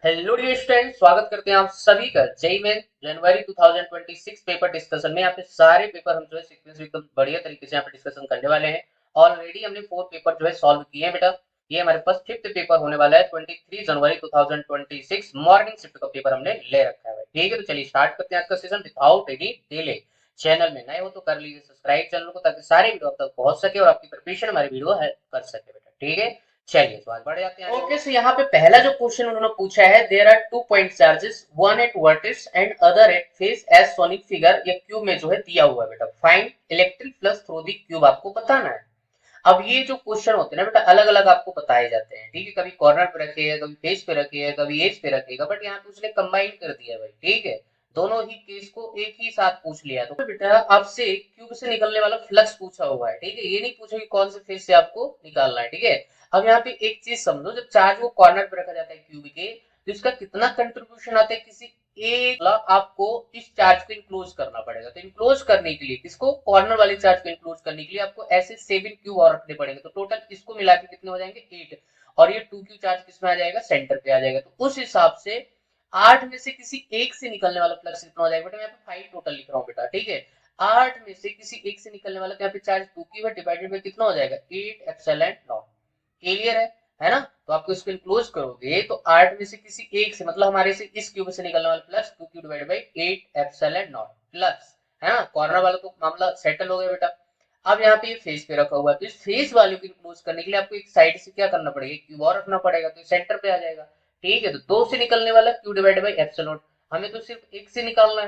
Hello dear student, स्वागत करते हैं आप सभी का जेईई मेन जनवरी 2026 पेपर डिस्कशन में। यहाँ पे सारे पेपर हम जो है सीक्वेंस एकदम बढ़िया तरीके से यहाँ पे डिस्कशन करने वाले हैं। ऑलरेडी हमने 4 पेपर जो है सॉल्व किए हैं बेटा। ये हमारे पास 5th पेपर होने वाला है 23 जनवरी 2026 मॉर्निंग शिफ्ट का पेपर हमने ले रखा है। ठीक है, तो चलिए स्टार्ट करते हैं आज का session without any delay. Channel में नए हो तो कर लीजिए सब्सक्राइब चैनल को, ताकि सारे वीडियो आप तक पहुंच सके और आपकी प्रिपरेशन हमारी वीडियो हेल्प कर सके बेटा। ठीक है, चलिए तो आज बढ़ जाते हैं। ओके, सो यहाँ पे पहला जो क्वेश्चन उन्होंने पूछा है, there are 2 point charges, one at vertex and other at face as shown in figure, ये क्यूब में जो है दिया हुआ है बेटा। Find electric flux through the cube, आपको बताना है। अब ये जो क्वेश्चन होते हैं ना बेटा, अलग अलग आपको बताए जाते हैं। ठीक है, कभी कॉर्नर पे रखिएगा, कभी फेस पे रखिएगा, कभी एज पे रखिएगा, बट यहाँ पे उसने कंबाइन कर दिया भाई। ठीक है, दोनों ही केस को एक ही साथ पूछ लिया। तो बेटा आपसे क्यूब से निकलने वाला फ्लक्स पूछा हुआ है। ठीक है, ये नहीं पूछा कि कौन से फेस से आपको निकालना है। ठीक है, अब यहाँ पे एक चीज समझो, जब चार्ज को कॉर्नर पे रखा जाता है क्यूब के, तो इसका कितना कंट्रीब्यूशन आता है, किसी एक आपको इस चार्ज को इनक्लोज करना पड़ेगा। तो इनक्लोज करने के लिए, किसको, कॉर्नर वाले चार्ज को इनक्लोज करने के लिए आपको ऐसे 7 क्यूब और रखने पड़ेंगे। तो टोटल इसको मिला के कितने हो जाएंगे, 8। और ये 2 क्यू चार्ज किसमें आ जाएगा, सेंटर पे आ जाएगा। तो उस हिसाब से 8 में से किसी एक से निकलने वाला फ्लक्स कितना हो जाएगा बेटा। मैं यहाँ पे 5 टोटल लिख रहा हूँ बेटा। ठीक है, 8 में से किसी एक से निकलने वाला, तो यहाँ पे चार्ज 2 क्यू है, डिवाइडेड बाय कितना हो जाएगा, 8 एप्सिलॉन नॉट। क्लियर है ना। तो आपको इसको क्लोज करोगे तो 8 में से किसी एक से, मतलब हमारे से इस क्यूब से निकलने वाला plus 2 Q divided by 8 epsilon not plus, है ना। कॉर्नर वाला तो मामला सेटल हो गया बेटा। अब यहाँ पे ये फेस पे रखा हुआ है, तो इस फेस वैल्यू को क्लोज करने के लिए आपको एक साइड से क्या करना पड़ेगा, क्यूब और रखना पड़ेगा, तो सेंटर पे आ जाएगा। ठीक है, तो 2 से निकलने वाला Q divided by epsilon not, हमें तो सिर्फ एक से निकालना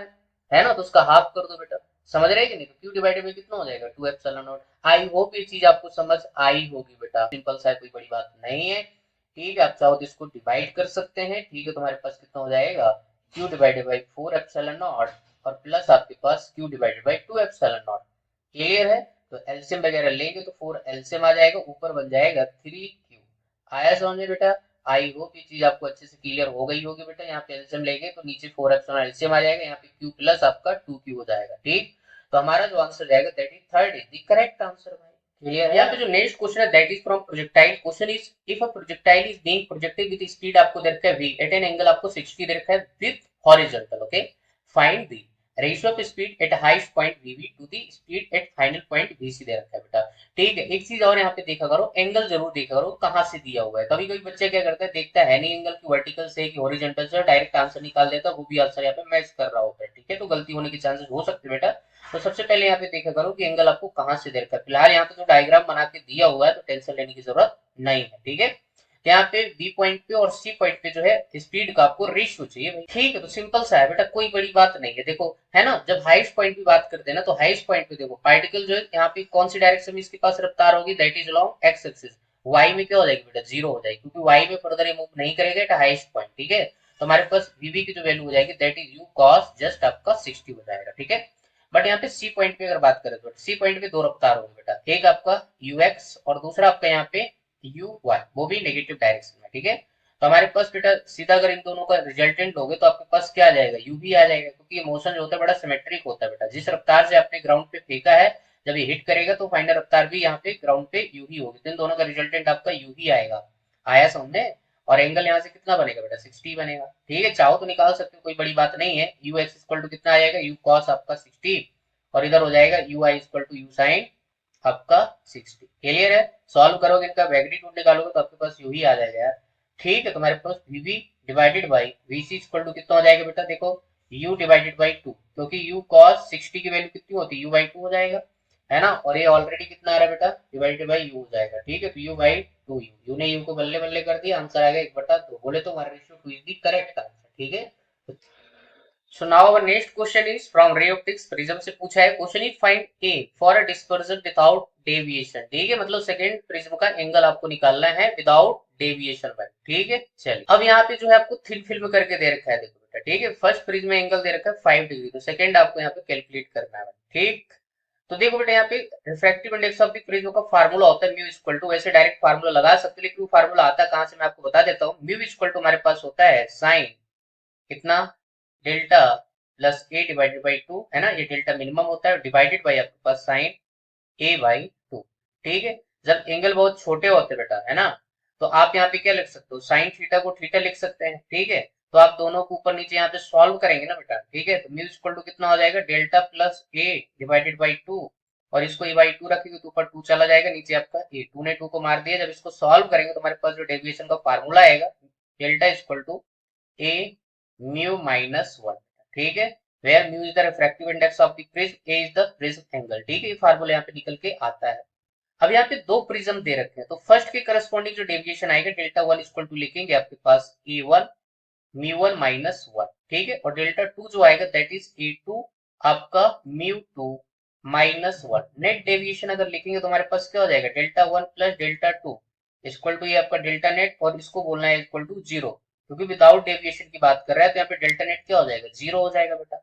है ना, तो उसका हाफ कर दो बेटा। समझ रहे हैं कि नहीं। तो क्यू डिवाइडेड बाई कितना हो जाएगा, 2 एप्सिलॉन नॉट। आई होप ये चीज आपको समझ आई होगी बेटा। सिंपल सा है, कोई बड़ी बात नहीं है। ठीक है, आप चाहो तो इसको डिवाइड कर सकते हैं। ठीक है, तुम्हारे पास कितना हो जाएगा, q divided by 4 epsilon not और प्लस आपके पास q divided by 2 epsilon not. Clear है। तो एलसीएम वगैरह लेंगे तो 4 एलसीएम आ जाएगा, ऊपर बन जाएगा 3q। आया समझ में बेटा। आई होप ये चीज आपको अच्छे से क्लियर हो गई होगी बेटा। यहाँ पे एलसीएम लेंगे तो नीचे 4 एप्सिलॉन एलसीएम आ जाएगा, यहाँ पे q प्लस आपका 2q हो जाएगा। ठीक, तो हमारा जो आंसर जाएगा that is third is the correct answer भाई। क्लियर है। यहाँ पे जो नेक्स्ट क्वेश्चन है, that is from projectile. Question is, if a projectile is being projected with speed, आपको दे रखा है v एट एन एंगल आपको 60 दे रखा है with horizontal. Okay, find the ratio of speed at highest point vv to the speed at final point vc दे रखा है बेटा। ठीक है, एक चीज और यहाँ पे देखा करो, एंगल जरूर देखा करो कहाँ से दिया हुआ है। कभी कभी बच्चे क्या करते हैं, देखता है नहीं एंगल की वर्टिकल से कि हॉरिजॉन्टल से, डायरेक्ट आंसर निकाल देता है, वो भी आंसर यहाँ पे मैच कर रहा होता है। ठीक है, तो गलती होने के चांसेस हो सकते हैं बेटा। तो सबसे पहले यहाँ पे देखा करो कि एंगल आपको कहाँ से दे रखा है। फिलहाल यहाँ पे जो डायग्राम बना के दिया हुआ है, तो टेंशन लेने की जरूरत नहीं है। ठीक है, तो यहाँ पे बी पॉइंट पे और सी पॉइंट पे जो है स्पीड का आपको रेशियो चाहिए भाई। ठीक है, तो सिंपल सा है बेटा, कोई बड़ी बात नहीं है। देखो है ना, जब हाईएस्ट पॉइंट की बात करते हैं ना, तो हाईएस्ट पॉइंट पे देखो पार्टिकल जो है यहाँ पे कौन सी डायरेक्शन में इसके पास रफ्तार होगी, that is along x axis. Y में क्या हो जाएगी बेटा, जीरो हो जाएगी, क्योंकि वाई में फर्दर ये मूव नहीं करेगा एट हाईएस्ट पॉइंट। ठीक है, तो हमारे पास वीवी की जो वैल्यू हो जाएगी that is you cos just आपका 60 हो जाएगा। ठीक है, बट यहाँ पे सी पॉइंट पे अगर बात करें तो सी पॉइंट पे दो रफ्तार होंगे बेटा, एक आपका यू एक्स और दूसरा आपका यहाँ पे यू वाई, वो भी नेगेटिव डायरेक्शन में। ठीक है, तो हमारे पास बेटा सीधा अगर इन दोनों का रिजल्टेंट लोगे तो आपके पास क्या आ जाएगा, यू भी आ जाएगा, क्योंकि ये मोशन जो होता है बड़ा सिमेट्रिक होता है बेटा। जिस रफ्तार से आपने ग्राउंड पे फेंका है, जब ये हिट करेगा तो फाइनल रफ्तार भी यहाँ पे ग्राउंड पे यू ही होगी, तो इन दोनों का रिजल्टेंट आपका यू ही आएगा। आया समझे। और एंगल यहाँ से कितना बनेगा बेटा, 60 बनेगा। ठीक है, चाहो तो निकाल सकते हो, कोई बड़ी बात नहीं है। यू एक्स इक्वल टू कितना आ जाएगा, यू कॉस आपका 60 और इधर हो जाएगा u i equal to u sine आपका 60। क्लियर है। सॉल्व करोगे, इनका मैग्नीट्यूड निकालोगे तो आपके पास यू ही आ जाएगा यार। ठीक है, तुम्हारे पास VV divided by VC equal to कितना हो जाएगा बेटा, देखो u डिवाइडेड बाई 2, क्योंकि u cos 60 की वैल्यू कितनी होती है, u बाई 2 हो जाएगा, है ना। और ये ऑलरेडी कितना आ रहा है बेटा, डिवाइडेड बाई u हो जाएगा। ठीक है, तो u बाई 2 u ने u को बल्ले बल्ले कर दिया, आंसर आ गया 1/2। बोले तो हमारा ratio 2 is the correct answer. ठीक है, so now our next question is from ray optics prism से पूछा है। Question is find a for a dispersion without deviation। ठीक है, मतलब सेकेंड प्रिज्म का एंगल आपको निकालना है विदाउट डेविएशन बाय। ठीक है, चलिए अब यहाँ पे जो है आपको थिन फिल्म करके दे रखा है, देखो बेटा। ठीक है, फर्स्ट प्रिज्म में एंगल दे रखा है 5 डिग्री, तो सेकंड आपको यहाँ पे कैलकुलेट करना है। ठीक, तो देखो बेटा, यहाँ पे refractive index of the prism का फार्मूला होता है म्यू इक्वल टू, वैसे डायरेक्ट फार्मूला लगा सकते, लेकिन वो फार्मूला आता है कहां से मैं आपको बता देता हूँ। म्यू इक्वल टू हमारे पास होता है साइन कितना, delta plus A divided by 2, है ना। ये डेल्टा मिनिमम होता है, डिवाइडेड बाई आपके पास साइन ए बाई 2। ठीक है, जब एंगल बहुत छोटे होते बेटा, है ना, तो आप यहाँ पे क्या लिख सकते हो, साइन थीटा को थीटा लिख सकते हैं, ठीक है। तो आप दोनों को ऊपर नीचे यहाँ पे सॉल्व करेंगे ना बेटा, ठीक है। तो म्यू इक्वल टू कितना हो जाएगा, delta plus A divided by 2, और इसको ए बाई 2 रखेंगे तो ऊपर 2 चला जाएगा, नीचे आपका ए, 2 ने 2 को मार दिया। जब इसको सॉल्व करेंगे तो हमारे पास जो डेविएशन का फार्मूला आएगा, delta equal to a mu minus 1, ठीक है। Where mu is the refractive index of the prism, a is the prism angle, ठीक है। ये फार्मूला यहाँ पे निकल के आता है। अब यहाँ पे दो प्रिज्म दे रखे हैं, तो फर्स्ट के करस्पॉन्डिंग जो डेविएशन आएगा डेल्टा 1 इक्वल टू लिखेंगे आपके पास ए1 म्यू 1 माइनस 1, ठीक है। और डेल्टा 2 जो आएगा दैट इज ए2 आपका म्यू 2 माइनस 1। नेट डेविएशन अगर लिखेंगे तो हमारे पास क्या हो जाएगा, delta 1 plus delta 2 equal to ये आपका डेल्टा नेट, और इसको बोलना है इक्वल टू 0, क्योंकि विदाउट डेविएशन की बात कर रहा है। तो यहाँ पे डेल्टा नेट क्या हो जाएगा, 0 हो जाएगा बेटा।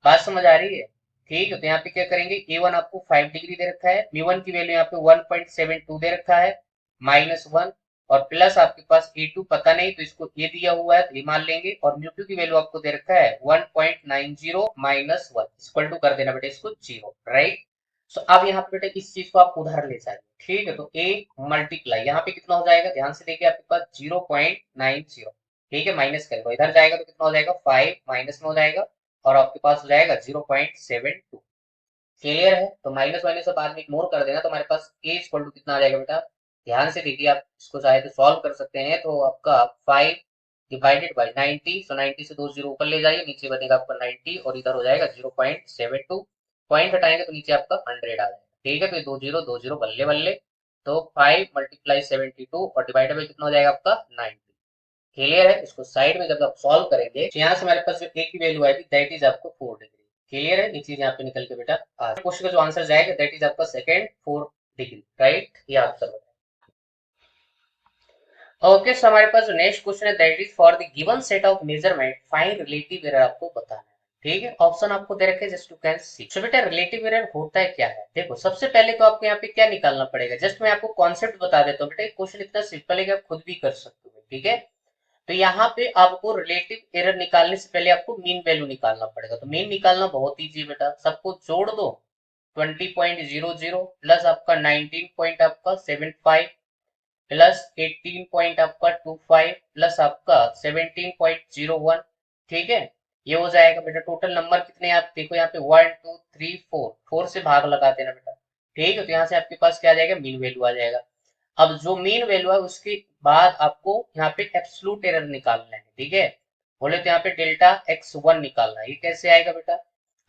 बात समझ आ रही है, ठीक है। तो यहाँ पे क्या करेंगे, A1 आपको 5 डिग्री दे रखा है, म्यू1 की वैल्यू यहाँ पे 1.72 दे रखा है, माइनस 1, और प्लस आपके पास A2 पता नहीं तो इसको A दिया हुआ है तो ये मान लेंगे, और म्यू2 की वैल्यू आपको दे रखा है 1.90 माइनस 1 इक्वल टू कर देना बेटा इसको 0, राइट। सो अब यहाँ पे बेटा इस चीज को आप उधर ले जाइए, ठीक है। तो A मल्टीप्लाई यहाँ पे कितना हो जाएगा, ध्यान से देखिए, आपके पास 0.90, ठीक है, माइनस करेंगे इधर जाएगा तो कितना हो जाएगा, 5 माइनस में हो जाएगा, और आपके पास हो जाएगा 0.72। क्लियर है। तो माइनस माइनस बाद में इग्नोर कर देना, तो हमारे पास ए इक्वल टू कितना आ जाएगा बेटा, ध्यान से देखिए, आप इसको चाहे तो सॉल्व कर सकते हैं। तो आपका 5 डिवाइडेड बाई 90, सो 90 से 2 जीरो ऊपर ले जाइए, नीचे बनेगा आपका 90, और इधर हो जाएगा 0.72, पॉइंट हटाएंगे तो नीचे आपका 100 आ जाएगा, ठीक है। तो 2 जीरो बल्ले बल्ले, तो 5 मल्टीप्लाई 72 और डिवाइडेड बाई कितना हो जाएगा आपका 90। क्लियर है। इसको साइड में जब आप सॉल्व करेंगे तो यहाँ से हमारे पास जो ए की वैल्यू आएगी दैट इज आपको 4 डिग्री। क्लियर है, ये चीज यहाँ पे निकल के बेटा क्वेश्चन का जो आंसर जाएगा दैट इज आपका सेकंड 4 डिग्री, राइट। ये आंसर होगा। ओके, सो हमारे पास जो नेक्स्ट क्वेश्चन है that is for the given set of measurement find relative error आपको बताना है, ठीक है। ऑप्शन आपको दे रखे जस्ट यू कैन सी। सो बेटा रिलेटिव एरर होता है क्या है, देखो सबसे पहले तो आपको यहाँ पे क्या निकालना पड़ेगा, जस्ट मैं आपको कॉन्सेप्ट बता देता हूँ बेटा। क्वेश्चन इतना सिंपल है कि आप खुद भी कर सकते हो, ठीक है। तो यहाँ पे आपको रिलेटिव एरर निकालने से पहले आपको मीन वैल्यू निकालना पड़ेगा। तो मीन निकालना बहुत ईजी है बेटा, सबको जोड़ दो, 20.00 प्लस आपका 19 पॉइंट आपका 75 प्लस 18 पॉइंट आपका 25 प्लस आपका 17.01, ठीक है। ये हो जाएगा बेटा टोटल नंबर कितने, आप देखो यहाँ पे 1 2 3 4, 4 से भाग लगा देना बेटा, ठीक है। तो यहाँ से आपके पास क्या आ जाएगा, मीन वैल्यू आ जाएगा। अब जो मीन वैल्यू है उसके बाद आपको यहाँ पे एब्सोल्यूट एरर निकालना है, ठीक है। बोले तो यहाँ पे डेल्टा x1 निकालना है। ये कैसे आएगा बेटा,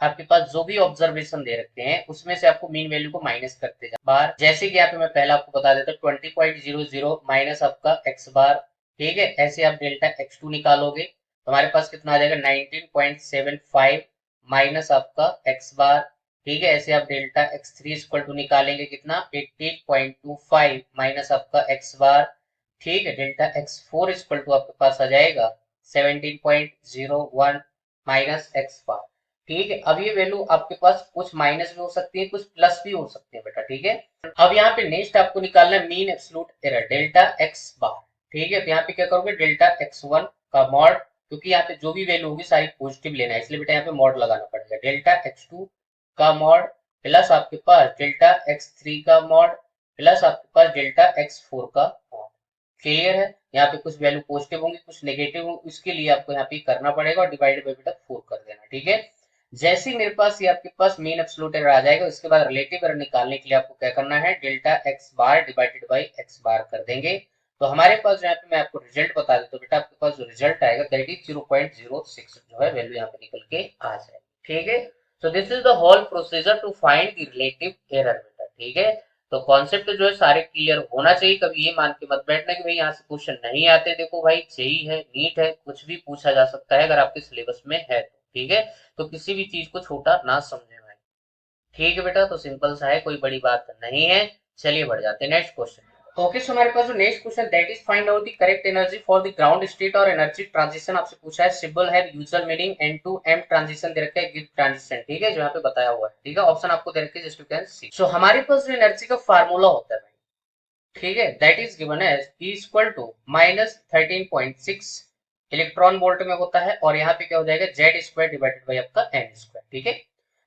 आपके पास जो भी ऑब्जर्वेशन दे रखते हैं उसमें से आपको मीन वैल्यू को माइनस करते जाओ बार। जैसे कि यहाँ पे मैं पहले आपको बता देता हूँ 20.00 माइनस आपका x बार, ठीक है। ऐसे आप डेल्टा x2 निकालोगे तो हमारे पास कितना आ जाएगा 19.75 माइनस आपका x बार, ठीक है। ऐसे आप डेल्टा x3 इक्वल टू निकालेंगे कितना 18.25 माइनस आपका x बार, ठीक है। डेल्टा x4 इक्वल टू आपके पास आ जाएगा 17.01 माइनस x बार, ठीक है। अब ये वैल्यू आपके पास कुछ माइनस भी हो सकती है, कुछ प्लस भी हो सकती है बेटा, ठीक है। अब यहाँ पे नेक्स्ट आपको निकालना है mean absolute error delta x बार, ठीक है। तो यहाँ पे क्या करोगे, डेल्टा x1 का मॉड, क्योंकि यहाँ पे जो भी वैल्यू होगी सारी पॉजिटिव लेना है, इसलिए बेटा यहाँ पे मॉड लगाना पड़ेगा। डेल्टा x2 का मॉड प्लस आपके पास डेल्टा x3 का मॉड प्लस आपके पास डेल्टा x4 का मॉड। क्लियर है। यहाँ पे कुछ वैल्यू पॉजिटिव होंगी कुछ नेगेटिव होंगी, इसके लिए आपको यहाँ पे करना पड़ेगा और डिवाइडेड बाय बेटा 4 कर देना, ठीक है। जैसे ही मेरे पास ये आपके पास मीन एब्सोल्यूट एरर आ जाएगा, उसके बाद रिलेटिव एरर निकालने के लिए आपको क्या करना है, delta x bar divided by x बार कर देंगे। तो हमारे पास यहाँ पे मैं आपको रिजल्ट बता देता हूँ बेटा, आपके पास जो रिजल्ट आएगा दैट इज 0.06 जो है वैल्यू यहाँ पे निकल के आ जाएगी, ठीक है। So this is the whole procedure to find the relative error बेटा, ठीक है। तो कॉन्सेप्ट जो है सारे क्लियर होना चाहिए, कभी ये मान के मत बैठना कि भाई यहाँ से क्वेश्चन नहीं आते। देखो भाई जेई है, नीट है, कुछ भी पूछा जा सकता है अगर आपके सिलेबस में है तो, ठीक है। तो किसी भी चीज को छोटा ना समझे भाई, ठीक है बेटा। तो सिंपल सा है, कोई बड़ी बात नहीं है। चलिए बढ़ जाते हैं नेक्स्ट क्वेश्चन। ओके, सो हमारे पास जो next question that is find out the correct energy for the ground state और एनर्जी ट्रांजिशन आपसे पूछा है। सिंबल है usual meaning n to m transition दे रखा है, गिव ट्रांजिशन, ठीक है, जो यहाँ पे बताया हुआ है, ठीक है। ऑप्शन आपको दे रखे जस्ट यू कैन सी। सो हमारे पास जो एनर्जी का फार्मूला होता है भाई, ठीक है, that is given as E equal to minus 13.6 electron volt में होता है, और यहाँ पे क्या हो जाएगा जेड स्क्वायर डिवाइडेड बाई आपका एन स्क्वायर, ठीक है।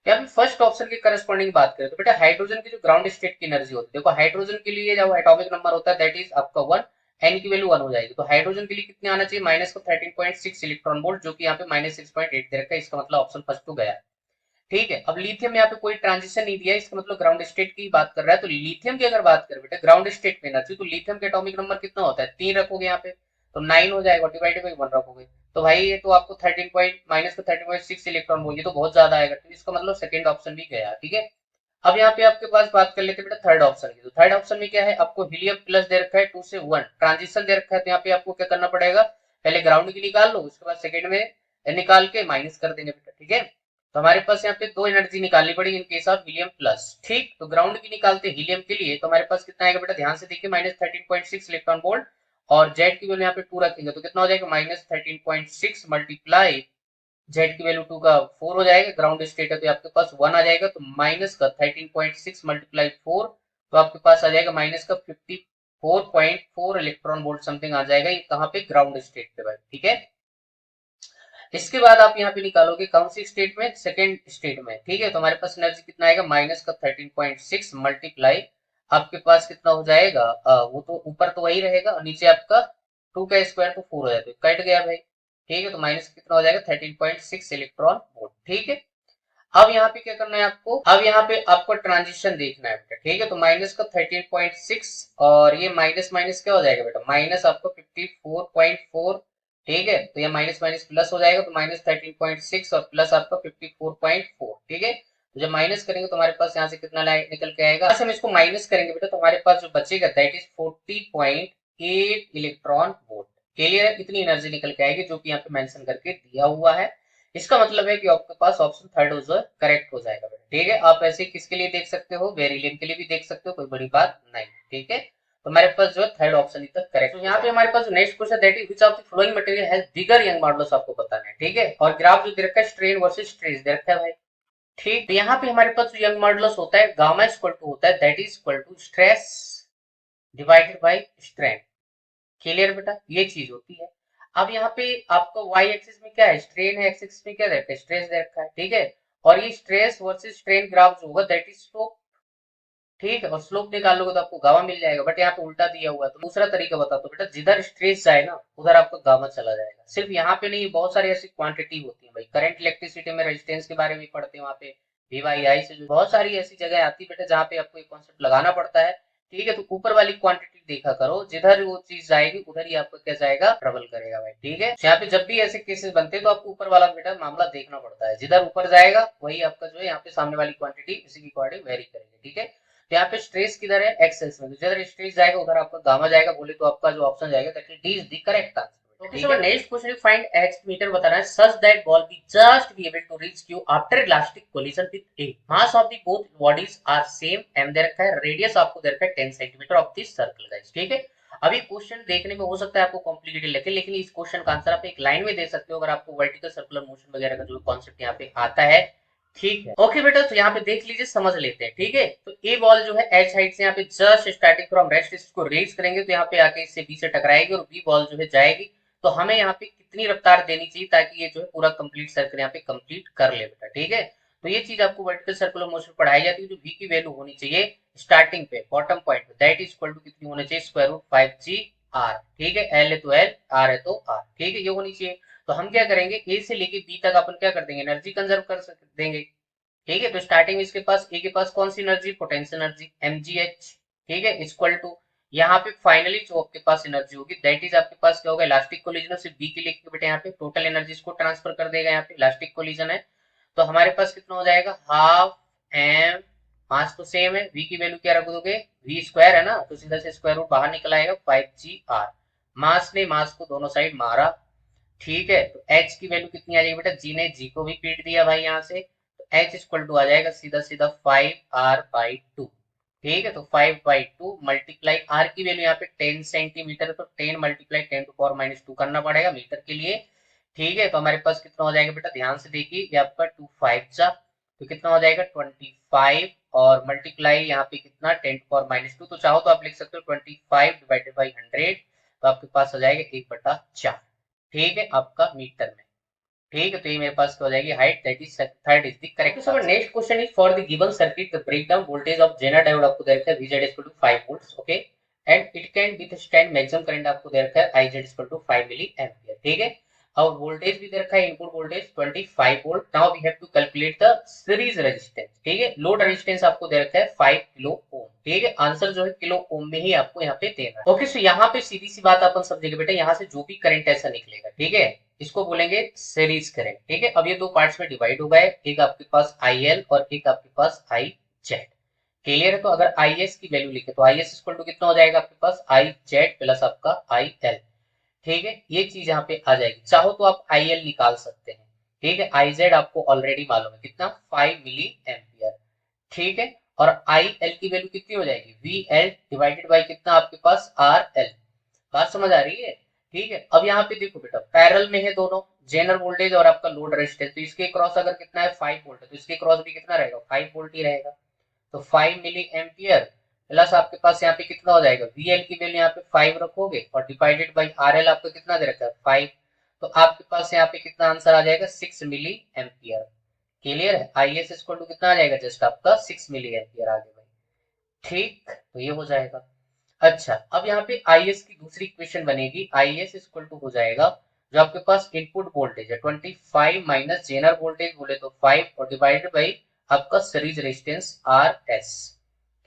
यहाँ पे फर्स्ट ऑप्शन की करस्पॉन्डिंग बात करें तो बेटा हाइड्रोजन की जो ग्राउंड स्टेट की एनर्जी होती है, देखो हाइड्रोजन के लिए जो एटॉमिक नंबर होता है दैट इज आपका 1, एन की वैल्यू 1 हो जाएगी। तो हाइड्रोजन के लिए कितने आना चाहिए, माइनस का 13.6 इलेक्ट्रॉन वोल्ट, जो कि यहाँ पे -6.8 दे रखा है, इसका मतलब ऑप्शन फर्स्ट तो गया। ठीक है, अब लिथियम में यहाँ पे कोई ट्रांजिशन नहीं दिया है, इसका मतलब ग्राउंड स्टेट की बात कर रहा है। तो लिथियम की अगर बात करें बेटा ग्राउंड स्टेट में एनर्जी, तो लिथियम के एटॉमिक नंबर कितना होता है, 3 रखोगे यहाँ पे तो 9 हो जाएगा, डिवाइडेड बाई 1 रखोगे तो भाई ये तो आपको 13 पॉइंट माइनस का 13.6 इलेक्ट्रॉन वोल्ट, ये तो बहुत ज्यादा आएगा, तो इसका मतलब सेकंड ऑप्शन भी गया। ठीक है, अब यहाँ पे आपके पास बात कर लेते हैं बेटा थर्ड ऑप्शन की। तो थर्ड ऑप्शन में क्या है, आपको हीलियम प्लस दे रखा है 2 से 1 ट्रांजिशन दे रखा है, तो यहाँ पे आपको क्या करना पड़ेगा, पहले ग्राउंड की निकाल लो, उसके बाद सेकंड में निकाल के माइनस कर देंगे बेटा। ठीक है, तो हमारे पास यहाँ पे दो एनर्जी निकालनी पड़ेगी in case of helium plus. ठीक, तो ग्राउंड की निकालते हीलियम के लिए, तो हमारे पास कितना आएगा बेटा, ध्यान से देखिए -13.6 इलेक्ट्रॉन वोल्ट, और जेड की वैल्यू यहाँ पे 2 रखेंगे तो कितना हो जाएगा, -13.6 मल्टीप्लाई जेड की वैल्यू 2 का 4 हो जाएगा, ग्राउंड स्टेट है तो आपके पास 1 आ जाएगा, तो माइनस का 13.6 मल्टीप्लाई 4, तो आपके पास आ जाएगा माइनस का 54.4 इलेक्ट्रॉन वोल्ट समथिंग आ जाएगा, ये कहाँ पे, ग्राउंड स्टेट पे भाई। ठीक है, इसके बाद आप यहाँ पे निकालोगे कौन सी स्टेट में, सेकेंड स्टेट में। ठीक है, तो हमारे पास एनर्जी कितना आएगा, माइनस का 13.6 मल्टीप्लाई आपके पास कितना हो जाएगा, वो तो ऊपर तो वही रहेगा, नीचे आपका 2 का स्क्वायर तो 4 हो जाएगा, कट गया भाई। ठीक है, तो माइनस कितना हो जाएगा, 13.6 इलेक्ट्रॉन वोल्ट। ठीक है, अब यहाँ पे क्या करना है आपको, अब यहाँ पे आपको ट्रांजिशन देखना है बेटा। ठीक है, तो माइनस का 13.6 और ये माइनस माइनस क्या हो जाएगा बेटा, माइनस आपको 54.4। ठीक है, तो ये माइनस माइनस प्लस हो जाएगा, तो -13.6 और प्लस आपका 54.4। ठीक है, तो जब माइनस करेंगे तो हमारे पास यहाँ से कितना निकल के आएगा, हम इसको माइनस करेंगे बेटा, तो हमारे पास जो बचेगा that is 40.8 electron volt. Clear, इतनी एनर्जी निकल के आएगी, जो कि यहाँ पे मेंशन करके दिया हुआ है। इसका मतलब है कि आपके पास ऑप्शन थर्ड जो है करेक्ट हो जाएगा। ठीक है, आप ऐसे किसके लिए देख सकते हो, बेरिलियम के लिए भी देख सकते हो, कोई बड़ी बात नहीं। ठीक है, तो हमारे पास जो है थर्ड ऑप्शन तक करेक्ट। तो यहाँ पे हमारे पास next question that is which of the following material has bigger Young modulus, आपको बताना है। ठीक है, और ग्राफ जो दे रखा है स्ट्रेन वर्सेस स्ट्रेस दे रखा है भाई। ठीक, तो यहाँ पे हमारे पास जो यंग मॉडुलस होता है गामा इक्वल टू होता है that is equal to stress divided by strain. Clear बेटा, ये चीज होती है। अब यहाँ पे आपको वाई एक्सिस में क्या है, स्ट्रेन है, एक्स एक्सिस में क्या रहता है, स्ट्रेस दे रखा है। ठीक है, और ये स्ट्रेस वर्सेस स्ट्रेन ग्राफ जो होगा दैट इज स्लोप। ठीक है, और स्लोप निकालोगे तो आपको गामा मिल जाएगा, बट यहाँ पे उल्टा दिया हुआ है। तो दूसरा तरीका बताता हूँ बेटा, जिधर स्ट्रेस जाए ना उधर आपको गामा चला जाएगा। सिर्फ यहाँ पे नहीं, बहुत सारी ऐसी क्वांटिटी होती है भाई, करंट इलेक्ट्रिसिटी में रेजिस्टेंस के बारे में पढ़ते हैं, वहाँ पे VYI से जो बहुत सारी ऐसी जगह आती है बेटा जहाँ पे आपको एक कॉन्सेप्ट लगाना पड़ता है। ठीक है, तो ऊपर वाली क्वांटिटी देखा करो, जिधर वो चीज जाएगी उधर ही आपको क्या जाएगा, ट्रबल करेगा भाई। ठीक है, यहाँ पे जब भी ऐसे केसेस बनते हैं तो आपको ऊपर वाला बेटा मामला देखना पड़ता है, जिधर ऊपर जाएगा वही आपका जो है यहाँ पे सामने वाली क्वांटिटी उसी की अकॉर्डिंग वेरी करेगी। ठीक है, तो यहाँ पे स्ट्रेस किधर है, एक्सेस में, तो जिधर स्ट्रेस जाएगा उधर आपका गामा जाएगा, बोले तो आपका जो ऑप्शन जाएगा that is D is the correct answer. Okay, so next question is find H meter बताना है such that ball be just be able to reach Q after elastic collision with A. Mass of the both bodies are same m दे रखा है, radius आपको दे रखा है 10 centimetre of this circle guys. ठीक है, अभी क्वेश्चन देखने में हो सकता है आपको कॉम्प्लिकेटेड लगे, लेकिन इस क्वेश्चन का आंसर आप एक लाइन में दे सकते हो अगर आपको वर्टिकल सर्कुलर मोशन वगैरह का जो कॉन्सेप्ट यहाँ पे आता है। ठीक है, ओके बेटा, तो यहाँ पे देख लीजिए, समझ लेते हैं। ठीक है, तो ए बॉल जो है एच हाइट से यहाँ पे जस्ट स्टार्टिंग फ्रॉम रेस्ट इसको रेज करेंगे तो यहाँ पे आके इससे बी से टकराएगी, और बी बॉल जो है जाएगी, तो हमें यहाँ पे कितनी रफ्तार देनी चाहिए ताकि ये जो है पूरा कंप्लीट सर्कल यहाँ पे कंप्लीट कर ले बेटा। ठीक है, तो ये चीज आपको वर्टिकल सर्कुलर मोशन पढ़ाई जाती है, जो v की वैल्यू होनी चाहिए स्टार्टिंग पे बॉटम पॉइंट पे दैट इज इक्वल टू कितनी होनी चाहिए, स्क्वायर रूट 5g r। ठीक है, l है तो l, r है तो r। ठीक है, ये होनी चाहिए। तो हम क्या करेंगे, ए से लेके बी तक अपन क्या कर देंगे, एनर्जी कंजर्व कर देंगे। ठीक है, तो स्टार्टिंग में इसके पास ए के पास कौन सी एनर्जी, पोटेंशियल एनर्जी mgh। ठीक है, इक्वल टू यहाँ पे फाइनली जो आपके पास एनर्जी होगी दैट इज आपके पास क्या होगा, इलास्टिक कोलिजन से बी के लिए बेटा यहाँ पे टोटल एनर्जी को ट्रांसफर कर देगा, यहाँ पे इलास्टिक कोलिजन है, तो हमारे पास कितना हो जाएगा, हाफ एम, मास तो सेम है, v की वैल्यू क्या रख दोगे, v स्क्वायर है ना, तो सीधा से स्क्वायर रूट बाहर निकल आएगा 5gr। मास ने मास को दोनों साइड मारा। ठीक है, तो h की वैल्यू कितनी आ जाएगी बेटा, g ने g को भी पीट दिया भाई यहाँ से, तो h इक्वल टू आ जाएगा सीधा सीधा 5r/2। ठीक है, तो 5/2 मल्टीप्लाई r की वैल्यू यहाँ पे 10 सेंटीमीटर, तो 10 मल्टीप्लाई 10 टू पावर -2 करना पड़ेगा मीटर के लिए। ठीक है, तो हमारे पास कितना हो जाएगा बेटा, ध्यान से देखिए, ये आपका 2 5 जा, तो कितना हो जाएगा 25, और मल्टीप्लाई यहाँ पे कितना 10 टू पावर -2, तो चाहो तो आप लिख सकते हो 25 डिवाइडेड बाई 100, तो आपके पास आ जाएगा 1/4। ठीक है, आपका मीटर में। ठीक है, तो ये मेरे पास क्या हो जाएगी, height that is third is the correct. So next question is for the given circuit the breakdown voltage of zener diode आपको दे रखा है VZ equal to 5 volts. Okay, and it can withstand maximum current आपको दे रखा है i z equal to 5 milli ampere, ठीक है। और वोल्टेज भी दे रखा है, input voltage 25 volt. Now we have to calculate the series resistance, ठीक है। लोड रेजिस्टेंस आपको दे रखा है 5 किलो ओम, ठीक है। आंसर जो है किलो ओम में ही आपको यहाँ पे देना है। ओके, सो यहाँ पे सीधी सी बात अपन समझेंगे बेटा, यहाँ से जो भी करंट ऐसा निकलेगा, ठीक है, इसको बोलेंगे सीरीज करंट, ठीक है। अब ये दो पार्ट्स में डिवाइड हो गए, एक आपके पास आई एल और एक आपके पास आई जेड, क्लियर है। तो अगर आई एस की वैल्यू लिखे तो आई एस इक्वल टू कितना हो जाएगा आपके पास, आई जेड प्लस आपका आई एल, ठीक है। ये चीज यहाँ पे आ जाएगी। चाहो तो आप आई एल निकाल सकते हैं, ठीक है। आई जेड आपको ऑलरेडी मालूम है कितना, 5 मिली एम्पियर, ठीक है। और आई एल की वैल्यू कितनी हो जाएगी, वी एल डिवाइडेड बाई कितना आपके पास, आर एल। बात समझ आ रही है, ठीक है। अब यहाँ पे देखो बेटा, पैरेलल में है दोनों, जेनर वोल्टेज और आपका लोड रेजिस्टेंस। तो इसके क्रॉस अगर कितना है, 5 वोल्ट है, तो इसके क्रॉस भी कितना रहेगा, 5 वोल्ट ही रहेगा। तो 5 मिली एम्पियर प्लस आपके पास यहाँ पे कितना हो जाएगा, VL की वैल्यू यहाँ पे 5 रखोगे और डिवाइडेड बाई RL आपको कितना दे रखा है, 5। तो आपके पास यहाँ पे कितना आंसर आ जाएगा, 6 मिली एम्पियर, क्लियर है। IS इक्वल टू कितना आ जाएगा, जस्ट आपका 6 मिली एम्पियर आगे भाई, ठीक। तो ये हो जाएगा। अच्छा, अब यहाँ पे IS की दूसरी इक्वेशन बनेगी, IS इक्वल टू हो जाएगा जो आपके पास इनपुट वोल्टेज है 25 माइनस जेनर वोल्टेज बोले तो 5 और डिवाइडेड बाई आपका सीरीज रेजिस्टेंस RS,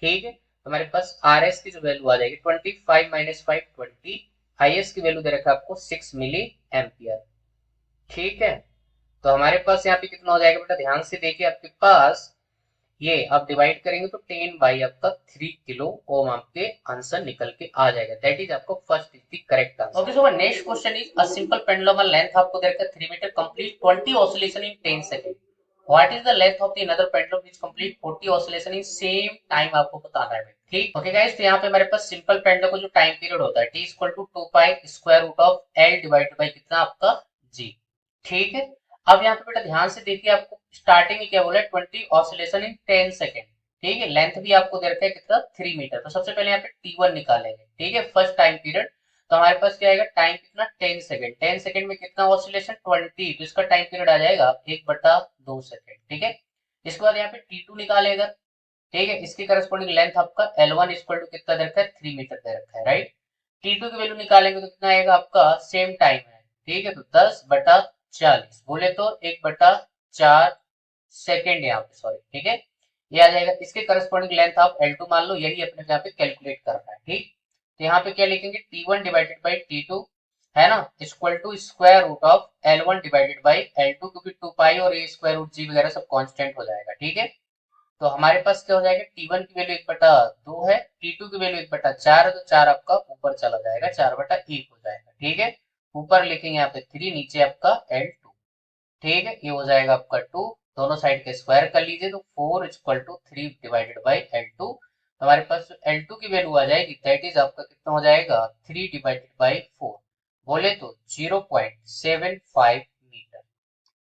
ठीक है। तो हमारे पास RS की जो वैल्यू आ जाएगी 25 माइनस 5 20, IS की वैल्यू दे रखा है आपको 6 मिली एम्पियर, ठीक है। तो हमारे पास यहाँ पे कितना हो जाएगा बेटा, ध्यान से देखिए, आपके पास ये आप डिवाइड करेंगे तो 10 बाई आपका 3 किलो ओम आपके आंसर निकल के आ जाएगा। दैट इज आपको first is the correct answer. Okay, so next question is a simple pendulum length आपको दे रखा है 3 metre complete 20 oscillation in 10 second. What is the length of the another pendulum which complete 40 oscillation in same time, आपको बताना है, ठीक। Okay guys, तो यहाँ पे हमारे पास सिंपल पेंडुलम का जो टाइम पीरियड होता है t equal to 2 pi square root of l divided by कितना आपका g, ठीक है। अब यहाँ पे बेटा ध्यान से देखिए, आपको स्टार्टिंग में क्या बोला है, 20 ऑसिलेशन इन 10 सेकेंड, ठीक है। लेंथ भी आपको दे रखा है कितना, 3 मीटर। तो सबसे पहले यहाँ पे T1 निकालेंगे, ठीक है, फर्स्ट टाइम पीरियड। तो हमारे पास क्या आएगा, टाइम कितना, 10 सेकेंड। 10 सेकेंड में कितना ऑसिलेशन, 20, तो इसका टाइम पीरियड आ जाएगा 1/2 सेकेंड, ठीक है। इसके बाद यहाँ पे T2 निकालेगा, ठीक है। इसकी करस्पॉन्डिंग लेंथ आपका L1 इक्वल टू कितना दे रखा है, 3 मीटर दे रखा है, राइट। T2 की वैल्यू निकालेंगे तो कितना आएगा आपका, सेम टाइम है, ठीक है। तो 10/40 बोले तो 1/4 सेकेंड यहाँ पे, सॉरी, ठीक है। ये आ जाएगा। इसके करस्पॉन्डिंग लेंथ आप L2 मान लो, यही अपने यहाँ पे कैलकुलेट करना है, ठीक। तो यहाँ पे क्या लिखेंगे, T1 डिवाइडेड बाई T2 है ना, equal to square root of L1 divided by L2, क्योंकि 2 पाई और ये स्क्वायर रूट जी वगैरह सब कांस्टेंट हो जाएगा, ठीक है। तो हमारे पास क्या हो जाएगा, T1 की वैल्यू 1/2 है, T2 की वैल्यू 1/4 है, तो 4 आपका ऊपर चला जाएगा, 4/1 हो जाएगा, ठीक है। ऊपर लिखेंगे यहाँ पे 3, नीचे आपका L2, ठीक है। ये हो जाएगा आपका 2, दोनों साइड के स्क्वायर कर लीजिए तो 4 equal to 3 divided by L2। हमारे पास L2 की वैल्यू आ जाएगी, दैट इज आपका कितना हो जाएगा, 3 डिवाइडेड बाई 4 बोले तो 0.75 मीटर,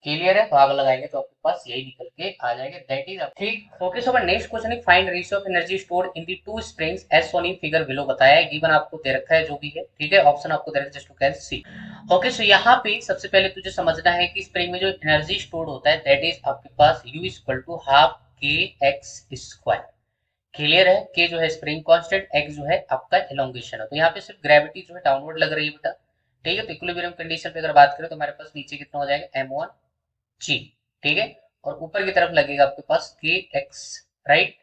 क्लियर है। भाग लगाएंगे तो आपके पास यही निकल के आ जाएगा, दैट इज ठीक। ओके, सो नेक्स्ट क्वेश्चन है, find ratio of energy stored in the two springs as shown in figure below. बताया है, गिवन आपको दे रखा है जो भी है, ठीक है। ऑप्शन आपको दे रखा है, just you can see. Okay, so यहाँ पे सबसे पहले तुझे समझना है कि स्प्रिंग में जो एनर्जी स्टोर्ड होता है दैट इज आपके पास U इक्वल टू हाफ के एक्स स्क्वायर, क्लियर है। के जो है स्प्रिंग कांस्टेंट, एक्स जो है आपका एलोंगेशन है। तो यहाँ पे सिर्फ ग्रेविटी जो है डाउनवर्ड लग रही है बेटा, ठीक है। तो इक्विलिब्रियम कंडीशन पे अगर बात करें तो हमारे पास नीचे कितना हो जाएगा, M1 जी, ठीक है। और ऊपर की तरफ लगेगा आपके पास के एक्स, राइट,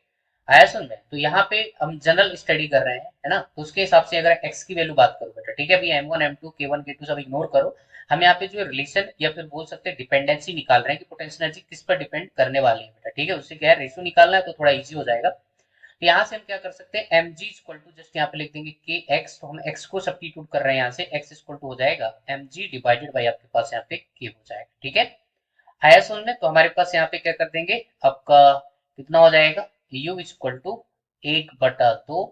आया समझ में। तो यहाँ पे हम जनरल स्टडी कर रहे हैं, है ना, तो उसके हिसाब से अगर एक्स की वैल्यू बात करो बेटा, ठीक है। अभी M1 M2 K1 K2 सब इग्नोर करो, हम यहाँ पे जो रिलेशन या फिर बोल सकते हैं डिपेंडेंसी निकाल रहे हैं कि पोटेंशियल एनर्जी किस पर डिपेंड करने वाली है बेटा, ठीक है। उससे क्या है, रेशियो निकालना है तो थोड़ा इजी हो जाएगा। तो यहाँ से हम क्या कर सकते हैं, m g equal to just यहाँ पे लिख देंगे के एक्स, तो हम एक्स को सब्स्टिट्यूट कर रहे हैं यहाँ से, एक्स इक्वल टू हो जाएगा एम जी डिवाइडेड बाई आपके पास यहाँ पे के हो जाएगा, ठीक है। आया समझ में। तो हमारे पास यहाँ पे क्या कर देंगे, आपका कितना हो जाएगा, u इक्वल टू 1/2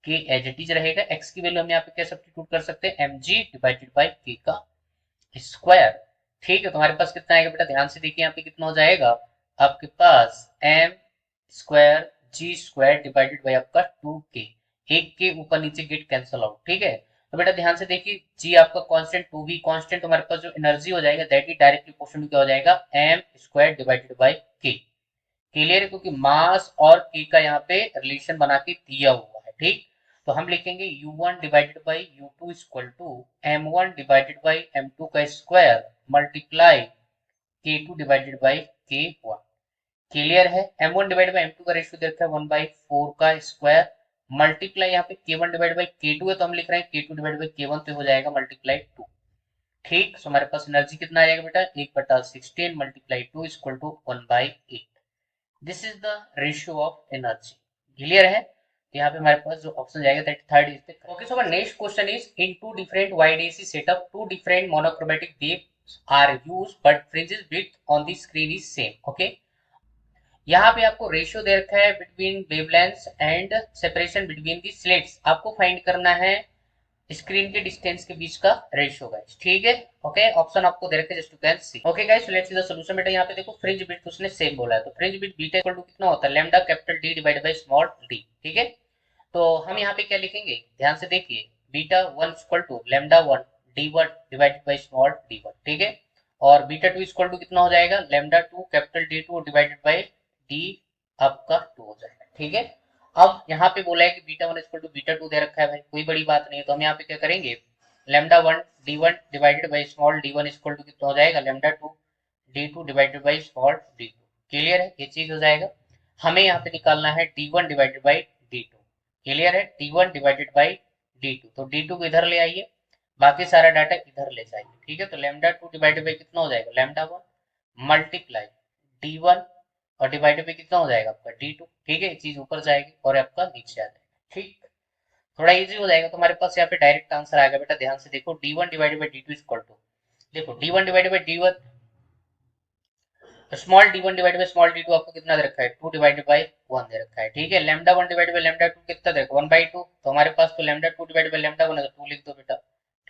के एज इट इज रहेगा। x की वैल्यू हम यहाँ पे क्या सब्स्टिट्यूट कर सकते हैं, mg डिवाइडेड बाई k का स्क्वायर, ठीक है। तो हमारे पास कितना आएगा बेटा, ध्यान से देखिए यहाँ पे कितना हो जाएगा आपके पास, m square g square divided by आपका 2k, एक के ऊपर नीचे गेट कैंसिल आउट, ठीक है। तो बेटा ध्यान से देखिए, g आपका कांस्टेंट, 2 भी कांस्टेंट, तो हमारे पास जो एनर्जी हो जाएगा दैट इज डायरेक्टली प्रोपोर्शनल क्या हो जाएगा, m square divided by k, clear है, क्योंकि मास और k का यहाँ पे रिलेशन बना के दिया हुआ है, ठीक। तो हम लिखेंगे U1 divided by U2 equal to M1 divided by M2 का square multiply K2 divided by K1। Clear है। M1 डिवाइडेड बाई M2 का रेशियो दे रखा है 1/4 का स्क्वायर मल्टीप्लाई यहाँ पे K1 डिवाइडेड बाई K2 है तो हम लिख रहे हैं K2 डिवाइडेड बाई K1 तो हो जाएगा मल्टीप्लाई 2। ठीक, सो हमारे पास एनर्जी कितना आ जाएगा बेटा 1/16 multiply 2 equal to 1/8। This is the ratio of energy. Clear है। तो यहाँ पे हमारे पास जो ऑप्शन जाएगा that third is the okay. So next question is in two different YDAC setup two different monochromatic waves are used but fringes width on the screen is same. Okay, यहाँ पे आपको रेशियो दे रखा है between wavelength and separation between the slits. आपको find करना है screen के डिस्टेंस के बीच का रेशियो गाइस। ठीक है। ओके, ऑप्शन आपको दे रखे just you can see. Okay guys, let's see the solution. बेटा यहाँ पे देखो फ्रिंज विड्थ उसने सेम बोला है तो fringe width beta equal to कितना होता है lambda capital D divided by small d। ठीक है, तो हम यहाँ पे क्या लिखेंगे ध्यान से देखिए beta 1 equal to lambda 1 d1 divided by small d1। ठीक है, और बीटा 2 इक्वल टू कितना हो जाएगा lambda 2 capital D2 divided bye d आपका 2 हो जाएगा। ठीक है, अब यहाँ पे बोला है कि बीटा 1 इक्वल टू बीटा 2 दे रखा है भाई, कोई बड़ी बात नहीं है। तो हम यहाँ पे क्या करेंगे lambda 1 d1 divided by small d1 equal to कितना हो जाएगा lambda 2 d2 divided by small d2। Clear है, ये चीज हो जाएगा। हमें यहाँ पे निकालना है d1 divided bye d2। Clear है, d1 डिवाइडेड बाय d2, तो d2 को इधर ले आइए, बाकी सारा डाटा इधर ले जाइए। ठीक है, तो लैम्डा 2 डिवाइडेड बाय कितना हो जाएगा लैम्डा 1 मल्टीप्लाई d1 और डिवाइडेड बाय कितना हो जाएगा आपका d2। ठीक है, ये चीज ऊपर जाएगी और आपका नीचे आ जाएगा। ठीक, थोड़ा इजी हो जाएगा। तो हमारे पास यहाँ पे डायरेक्ट आंसर आएगा बेटा, ध्यान से देखो d1 divided bye d2 equal to देखो d1 divided bye d1 small d1 divided by small d2 आपको कितना दे रखा है 2 डिवाइडेड बाय 1 दे रखा है। ठीक है, लैम्डा 1 डिवाइडेड बाय लैम्डा 2 कितना दे रखा है 1/2, तो हमारे पास तो लैम्डा 2 डिवाइडेड बाय लैम्डा 1 है तो 2 लिख दो बेटा,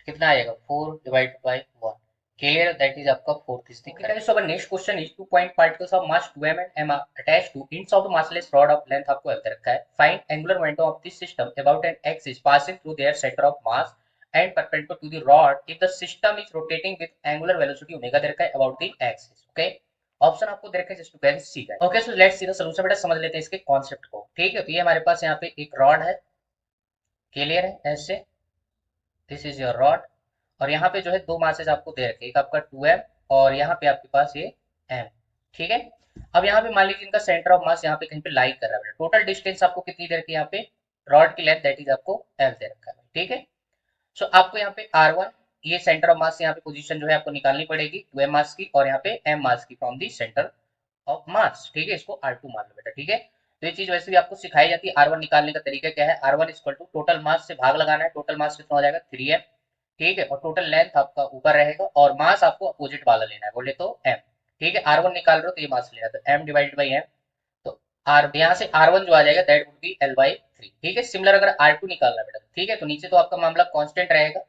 कितना आएगा 4 divided by 1। Clear, that is आपका fourth is the correct. So our next question is 2 point particles of mass 2m and m are attached to ends of the massless rod of length आपको दे रखा है। Find angular momentum of this system about an axis passing through their centre of mass and perpendicular to the rod if the system is rotating with angular velocity omega दे रखा है about the axis. Okay, option आपको दे रखा है just to can see that. Okay, so let's see the solution. बेटा समझ लेते हैं इसके कॉन्सेप्ट को। ठीक है, तो ये हमारे पास यहाँ पे एक रॉड है। क्लियर है, ऐसे दिस इज योर रॉड और यहाँ पे जो है दो मासेज आपको दे रखे, एक आपका 2m और यहाँ पे आपके पास ये m। ठीक है, अब यहाँ पे मान लीजिए इनका सेंटर ऑफ मास यहाँ पे कहीं पे लाई कर रहा है। टोटल डिस्टेंस आपको कितनी दे रखी है यहाँ पे रॉड की लेंथ दैट इज आपको l दे रखा है। ठीक है, सो आपको यहाँ पे r1 ये सेंटर ऑफ मास यहाँ पे पोजीशन जो है आपको निकालनी पड़ेगी 2m मास की और यहाँ पे m मास की फ्रॉम दी सेंटर ऑफ मास। ठीक है, इसको r2 मान लो बेटा। ठीक है, तो ये चीज वैसे भी आपको सिखाई जाती है। r1 निकालने का तरीका क्या है, r1 equal to total mass से भाग लगाना है। टोटल मास कितना हो जाएगा 3m। ठीक है, और टोटल लेंथ आपका ऊपर रहेगा और मास आपको अपोजिट वाला लेना है, बोले तो m। ठीक है, r1 निकाल रहे हो तो ये मास लेना, तो m डिवाइडेड बाई m, तो r यहाँ से r1 जो आ जाएगा दैट वुड बी l/3। ठीक है, सिमिलर अगर r2 निकालना बेटा, ठीक है, तो नीचे तो आपका मामला कांस्टेंट रहेगा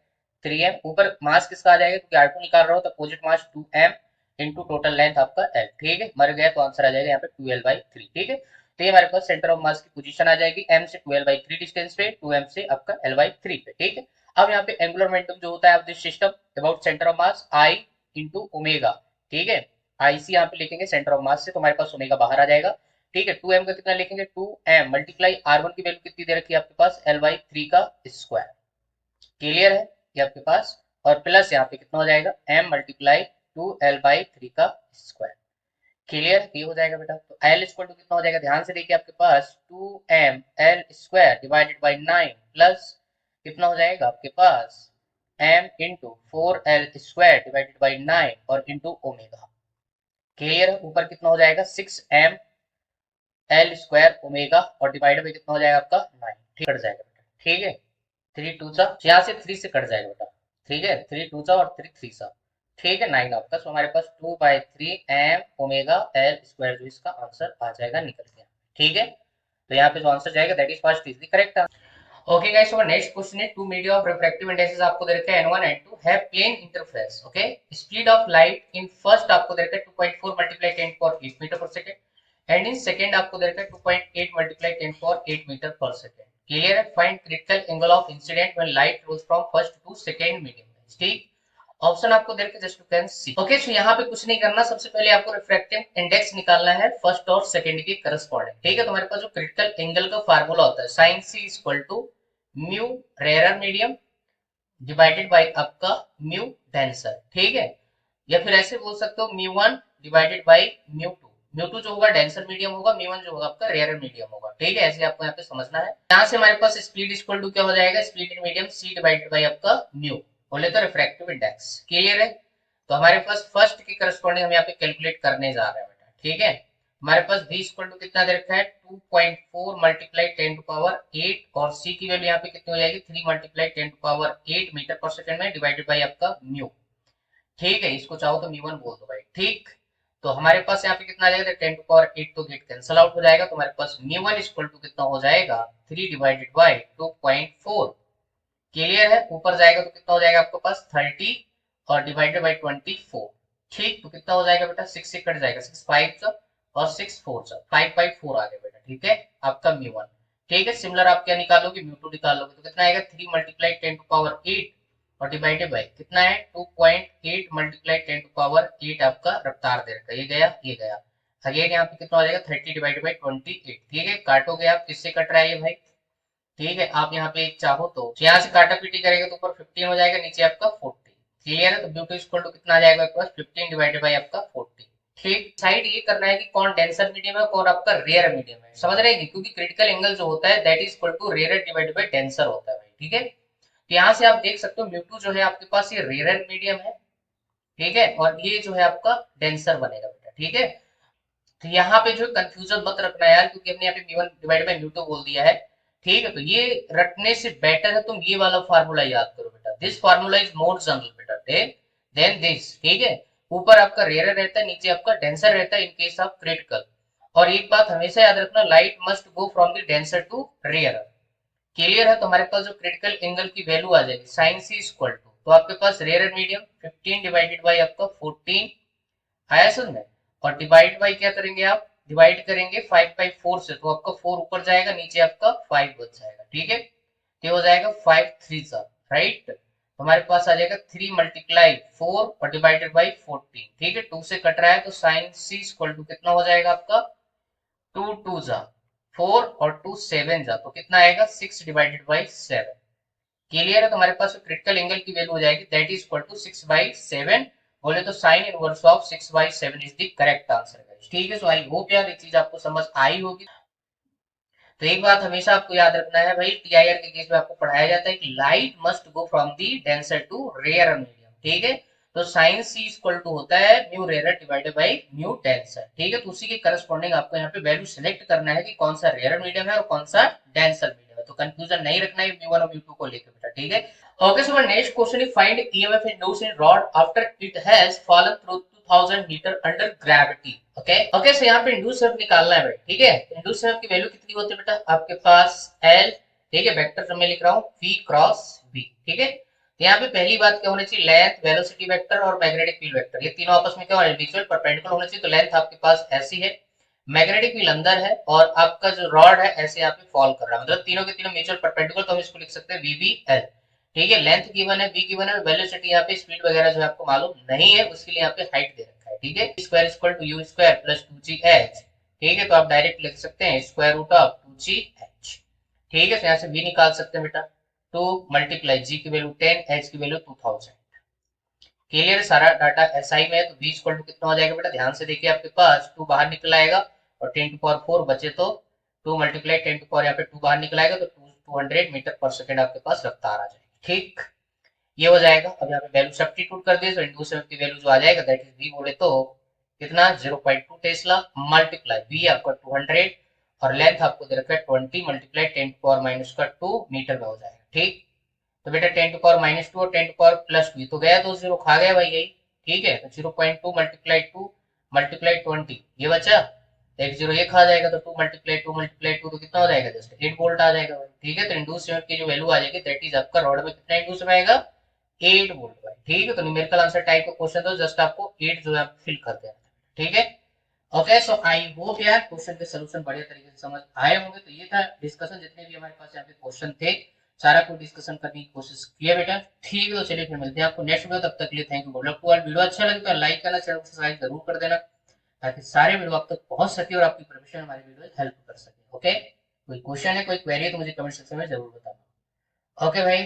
3m, ऊपर मास किसका आ जाएगा क्योंकि r2 निकाल रहा हो तो अपोजिट मास 2m इंटू टोटल लेंथ आपका l। ठीक है, मर गया तो आंसर आ जाएगा यहाँ पे 2l/3। ठीक है, तो ये हमारे पास सेंटर ऑफ मास की पोजीशन आ जाएगी m से 2l/3 डिस्टेंस पे, 2m से आपका l/3 पे। ठीक है, अब यहाँ पे एंगुलर मोमेंटम जो होता है of this system about centre of mass I into omega. ठीक है, IC यहाँ पे लिखेंगे सेंटर ऑफ मास से तो हमारे पास ओमेगा बाहर आ जाएगा। ठीक है, 2m का कितना लिखेंगे 2m मल्टीप्लाई r1 की वैल्यू कितनी दे रखी है आपके पास l/3 का स्क्वायर। क्लियर है, ये आपके पास, और प्लस यहाँ पे कितना हो जाएगा m मल्टीप्लाई 2l/3 का स्क्वायर। क्लियर, ये हो जाएगा बेटा। तो l इक्वल टू कितना हो जाएगा, ध्यान से देखिए आपके पास 2m l square divided by 9 plus कितना हो जाएगा आपके पास m into 4l square divided by 9 और इंटू ओमेगा। क्लियर, ऊपर कितना हो जाएगा 6m l स्क्वायर ओमेगा और डिवाइडेड बाई कितना हो जाएगा आपका 9। ठीक, कट जाएगा बेटा। ठीक है, 3 2 सा यहाँ से 3 से कट जाएगा बेटा। ठीक है, 3 2 सा और 3 3 सा। ठीक है, 9 आपका, सो हमारे पास 2/3 m ओमेगा l स्क्वायर जो इसका आंसर आ जाएगा निकल गया। ठीक है, तो यहाँ पे जो आंसर जाएगा that is first is the correct answer. Okay guys, so next question है two media of refractive indexes आपको दे रखा है n1 n2 have plane interference. Okay, speed of light in first आपको दे रखा है 2.4 multiply 10 power 8 metre per second and in second आपको दे रखा है 2.8 multiply 10 power 8 metre per second. Clear है, find critical angle of incident when light rolls from first to second medium. ठीक, ऑप्शन आपको दे रखे just you can see. Okay, so यहाँ पे कुछ नहीं करना, सबसे पहले आपको रिफ्रैक्टिव इंडेक्स निकालना है फर्स्ट और सेकंड के करस्पॉन्डिंग। ठीक है, तो हमारे पास जो क्रिटिकल एंगल का फार्मूला होता है sin c equal to mu rare medium divided by आपका म्यू डेंसर, ठीक है। या फिर ऐसे बोल सकते हो mu one divided by mu two. Mu two जो होगा डेंसर मीडियम होगा, म्यू वन जो होगा आपका रेयर मीडियम होगा, ठीक है। ऐसे आपको यहाँ पे समझना है। यहाँ से हमारे पास स्पीड इक्वल टू क्या हो जाएगा, speed in medium c divided by आपका म्यू, बोले तो रिफ्रैक्टिव इंडेक्स। क्लियर है। तो हमारे पास फर्स्ट की करस्पॉन्डिंग हम यहाँ पे कैलकुलेट करने जा रहे हैं बेटा, ठीक है। हमारे पास v इक्वल टू कितना दे रखा है 2.4 मल्टीप्लाई 10 टू पावर 8 और c की वैल्यू यहाँ पे कितनी हो जाएगी 3 multiply 10 to power 8 metre per second में डिवाइडेड बाय आपका म्यू, ठीक है। इसको चाहो तो म्यू वन बोल दो भाई, ठीक। तो हमारे पास यहाँ पे कितना आ जाएगा 10 टू पावर 8 तो गेट कैंसिल आउट हो जाएगा, तो हमारे पास म्यू वन इक्वल टू कितना हो जाएगा 3 डिवाइडेड बाय 2.4। क्लियर है। ऊपर जाएगा तो कितना हो जाएगा आपके पास 30 और डिवाइडेड बाय 24, ठीक। तो कितना हो जाएगा बेटा 6 से कट जाएगा, 6 5 और 6 4 5 बाई 4 आ गया बेटा, ठीक है आपका म्यू वन, ठीक है। सिमिलर आप क्या निकालोगे म्यू टू निकालोगे, तो कितना आएगा 3 मल्टीप्लाई 10 टू पावर 8 और डिवाइडेड बाय कितना है 2.8 मल्टीप्लाई 10 टू पावर 8 आपका रफ्तार दे रखा है, ये गया ये गया। अगेन यहाँ पे कितना हो जाएगा 30 डिवाइडेड बाय 28, ठीक है। काटोगे आप, किससे कट रहा है ये भाई, ठीक है। आप यहाँ पे एक चाहो तो यहाँ से काटा पीटी करेंगे तो ऊपर 15 हो जाएगा, नीचे आपका 40। क्लियर है। तो ब्यूटू इक्वल टू कितना आ जाएगा आपके पास 15 डिवाइडेड बाय आपका 40, ठीक। साइड ये करना है कि कौन डेंसर मीडियम है कौन आपका रेयर मीडियम है, समझ रहे हैं, क्योंकि क्रिटिकल एंगल जो होता है that is equal to rare divided by denser होता है भाई, ठीक है। तो यहाँ से आप देख सकते हो म्यू जो है आपके पास ये रेयर मीडियम है, ठीक है, और ये जो है आपका डेंसर बनेगा बेटा, ठीक है। तो यहाँ पे जो कंफ्यूजन मत रखना यार, क्योंकि हमने यहाँ पे mu one divide by mu to बोल दिया है, ठीक है। तो ये रटने से बेटर है तुम ये वाला फार्मूला याद करो बेटा, this formula is more general बेटा देन दिस, ठीक है। ऊपर आपका रेयर रहता है, नीचे आपका डेंसर रहता है इन केस ऑफ क्रिटिकल। और एक बात हमेशा याद रखना, light must go from the denser to rare. Clear है। तो हमारे पास जो क्रिटिकल एंगल की वैल्यू आ जाएगी साइन सी इक्वल टू, तो आपके पास रेयर मीडियम 15 डिवाइडेड बाई आपका 14 आया समझ में, और डिवाइड बाई क्या करेंगे आप, डिवाइड करेंगे 5/4 से, तो आपका 4 ऊपर जाएगा, नीचे आपका 5 बच जाएगा, ठीक है। तो हो जाएगा 5 3 सा, राइट। तो हमारे पास आ जाएगा 3 मल्टीप्लाई 4 और डिवाइडेड बाई 14, ठीक है। 2 से कट रहा है तो साइन सी इक्वल टू कितना हो जाएगा आपका 2 2 जा 4 और 2 7 जा, तो कितना आएगा 6 डिवाइडेड बाई 7। क्लियर है। तो हमारे पास क्रिटिकल एंगल की वैल्यू हो जाएगी दैट इज इक्वल टू 6/7, बोले तो sine inverse of 6/7 is the correct answer guys, ठीक है। सो आई होप यार ये चीज आपको समझ आई होगी। तो एक बात हमेशा आपको याद रखना है भाई, टीआईआर के केस में आपको पढ़ाया जाता है कि light must go from the denser to rare medium, ठीक है। तो साइन सी इक्वल टू होता है mu rare divided by mu denser, ठीक है। तो उसी के करस्पॉन्डिंग आपको यहाँ पे वैल्यू सिलेक्ट करना है कि कौन सा रेयर मीडियम है और कौन सा डेंसर मीडियम है। तो कंफ्यूजन नहीं रखना है म्यू वन और म्यू टू को लेकर बेटा, ठीक है। Okay, so my next question is find EMF induced in rod after it has fallen through 2000 meter under gravity. Okay, okay, so यहाँ पे इंड्यूस EMF निकालना है भाई, ठीक है। इंड्यूस EMF की वैल्यू कितनी होती है बेटा, आपके पास L, ठीक है, वेक्टर जो मैं लिख रहा हूँ V क्रॉस B, ठीक है। तो यहाँ पे पहली बात क्या होनी चाहिए, लेंथ, वेलोसिटी वेक्टर और मैग्नेटिक फील्ड वेक्टर, ये तीनों आपस में क्या होना है, म्यूचुअल परपेंडिकुलर होना चाहिए। तो लेंथ आपके पास ऐसी है, मैग्नेटिक फील्ड अंदर है और आपका जो रॉड है ऐसे यहाँ पे फॉल कर रहा है, मतलब तीनों के तीनों म्यूचुअल परपेंडिकुलर, तो हम इसको लिख सकते हैं VBL, ठीक है। लेंथ गिवन है, v गिवन है, वेलोसिटी यहाँ पे स्पीड वगैरह जो है आपको मालूम नहीं है, उसके लिए यहाँ पे हाइट दे रखा है, ठीक है। Square equal to u square plus 2gh, ठीक है। तो आप डायरेक्ट लिख सकते हैं स्क्वायर रूट ऑफ 2gh, ठीक है। तो यहाँ से v निकाल सकते हैं बेटा, 2 मल्टीप्लाई g की वैल्यू 10, h की वैल्यू 2000। क्लियर, सारा डाटा एसआई में है। तो v इक्वल टू कितना हो जाएगा बेटा, ध्यान से देखिए, आपके पास 2 बाहर निकल आएगा और 10 टू पावर 4 बचे, तो 2 मल्टीप्लाई 10 टू पावर यहाँ पे 2 बाहर निकल आएगा, तो 200 मीटर पर सेकंड आपके पास रफ्तार आ जाएगी, ठीक। ये हो जाएगा। अब यहाँ पे वैल्यू सब्स्टिट्यूट कर दिए तो इंड्यूस EMF की वैल्यू जो आ जाएगा दैट इज v, बोले तो कितना 0.2 टेस्ला मल्टीप्लाई v आपका 200 और लेंथ आपको दे रखा है 20 मल्टीप्लाई 10 टू पावर माइनस का 2 मीटर में हो जाएगा, ठीक। तो बेटा 10 टू पावर माइनस 2 और 10 टू पावर प्लस 2 तो गया, 2 जीरो खा गया भाई, यही, ठीक है। तो 0.2 मल्टीप्लाई 2 मल्टीप्लाई 20 ये बचा, एक जीरो ये खा जाएगा, तो 2 मल्टीप्लाई 2 मल्टीप्लाई 2 तो कितना हो जाएगा, जस्ट 8 वोल्ट आ जाएगा भाई, ठीक है। तो इंड्यूस EMF की जो वैल्यू आ जाएगी दैट इज आपका रॉड में कितना इंड्यूस में आएगा 8 वोल्ट भाई, ठीक है। तो न्यूमेरिकल आंसर टाइप का क्वेश्चन तो जस्ट आपको 8 जो है फिल कर देना, ठीक है। ओके, सो आई होप यार क्वेश्चन के सॉल्यूशन बढ़िया तरीके से समझ आए होंगे। तो ये था डिस्कशन, जितने भी हमारे पास यहाँ पे क्वेश्चन थे सारा कुछ डिस्कशन करने की कोशिश किया बेटा, ठीक है। तो चलिए फिर मिलते हैं आपको नेक्स्ट वीडियो, तब तक के लिए thank you, good luck to all. Video अच्छा लगे तो लाइक करना, चैनल को सब्सक्राइब जरूर कर देना, ताकि सारे वीडियो आप तक पहुंच सके और आपकी प्रिपरेशन हमारी वीडियो हेल्प कर सके। ओके, कोई क्वेश्चन है, कोई क्वेरी है तो मुझे कमेंट सेक्शन में जरूर बताना। ओके भाई।